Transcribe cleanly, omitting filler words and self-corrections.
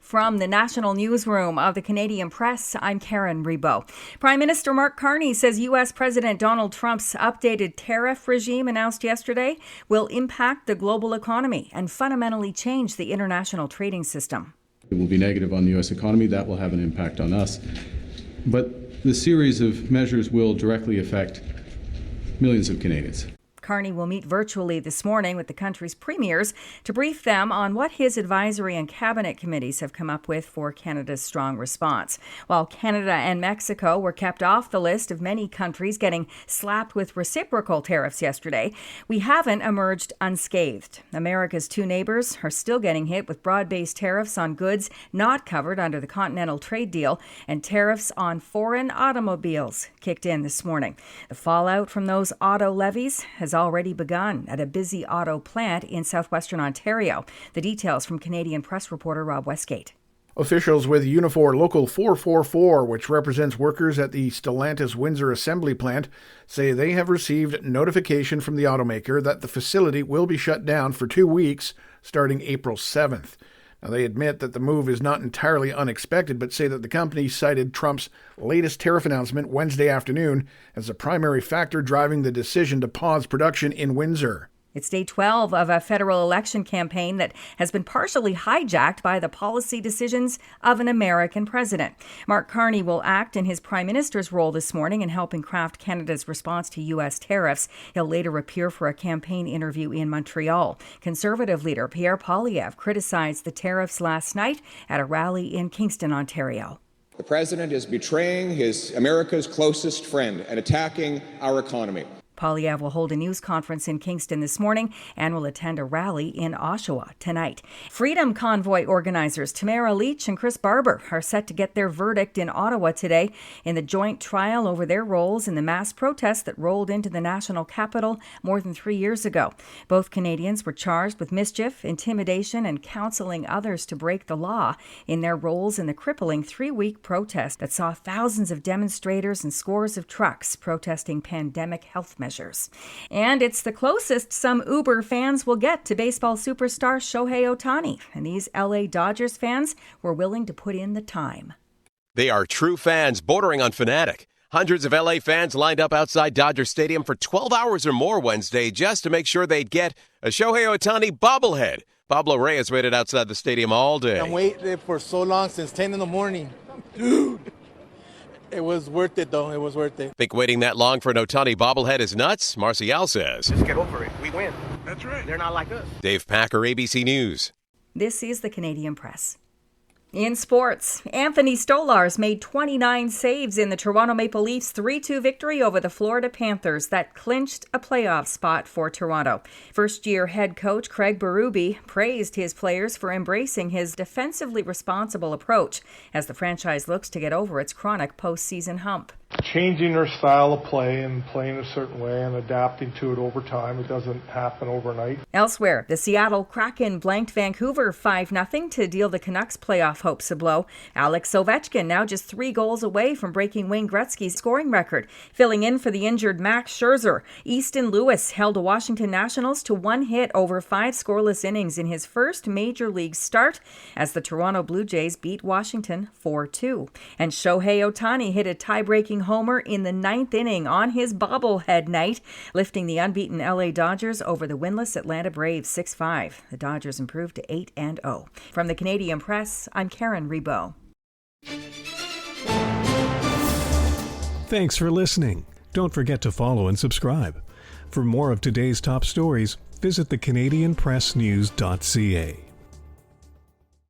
From the national newsroom of the Canadian Press, I'm Karen Rebo. Prime Minister Mark Carney says U.S. President Donald Trump's updated tariff regime announced yesterday will impact the global economy and fundamentally change the international trading system. It will be negative on the U.S. economy. That will have an impact on us. But the series of measures will directly affect millions of Canadians. Carney will meet virtually this morning with the country's premiers to brief them on what his advisory and cabinet committees have come up with for Canada's strong response. While Canada and Mexico were kept off the list of many countries getting slapped with reciprocal tariffs yesterday, we haven't emerged unscathed. America's two neighbors are still getting hit with broad-based tariffs on goods not covered under the Continental Trade Deal, and tariffs on foreign automobiles kicked in this morning. The fallout from those auto levies has already begun at a busy auto plant in southwestern Ontario. The details from Canadian Press reporter Rob Westgate. Officials with Unifor Local 444, which represents workers at the Stellantis Windsor assembly plant, say they have received notification from the automaker that the facility will be shut down for 2 weeks starting April 7th. Now, they admit that the move is not entirely unexpected, but say that the company cited Trump's latest tariff announcement Wednesday afternoon as a primary factor driving the decision to pause production in Windsor. It's day 12 of a federal election campaign that has been partially hijacked by the policy decisions of an American president. Mark Carney will act in his prime minister's role this morning in helping craft Canada's response to U.S. tariffs. He'll later appear for a campaign interview in Montreal. Conservative leader Pierre Poilievre criticized the tariffs last night at a rally in Kingston, Ontario. The president is betraying America's closest friend and attacking our economy. Poilievre will hold a news conference in Kingston this morning and will attend a rally in Oshawa tonight. Freedom Convoy organizers Tamara Leach and Chris Barber are set to get their verdict in Ottawa today in the joint trial over their roles in the mass protest that rolled into the national capital more than 3 years ago. Both Canadians were charged with mischief, intimidation, and counseling others to break the law in their roles in the crippling 3-week protest that saw thousands of demonstrators and scores of trucks protesting pandemic health measures. And it's the closest some Uber fans will get to baseball superstar Shohei Ohtani. And these LA Dodgers fans were willing to put in the time. They are true fans bordering on fanatic. Hundreds of LA fans lined up outside Dodger Stadium for 12 hours or more Wednesday just to make sure they'd get a Shohei Ohtani bobblehead. Pablo Reyes waited outside the stadium all day. I'm waiting for so long, since 10 in the morning. Dude. It was worth it, though. It was worth it. Think waiting that long for an Ohtani bobblehead is nuts? Marcial says. Just get over it. We win. That's right. They're not like us. Dave Packer, ABC News. This is the Canadian Press. In sports, Anthony Stolarz made 29 saves in the Toronto Maple Leafs' 3-2 victory over the Florida Panthers that clinched a playoff spot for Toronto. First-year head coach Craig Berube praised his players for embracing his defensively responsible approach as the franchise looks to get over its chronic postseason hump. Changing their style of play and playing a certain way and adapting to it over time. It doesn't happen overnight. Elsewhere, the Seattle Kraken blanked Vancouver 5-0 to deal the Canucks playoff hopes a blow. Alex Ovechkin now just 3 goals away from breaking Wayne Gretzky's scoring record. Filling in for the injured Max Scherzer, Easton Lewis held the Washington Nationals to 1 hit over 5 scoreless innings in his first major league start as the Toronto Blue Jays beat Washington 4-2. And Shohei Ohtani hit a tie-breaking homer in the 9th inning on his bobblehead night, lifting the unbeaten LA Dodgers over the winless Atlanta Braves 6-5. The Dodgers improved to 8-0. From the Canadian Press, I'm Karen Rebo. Thanks for listening. Don't forget to follow and subscribe. For more of today's top stories, visit thecanadianpressnews.ca.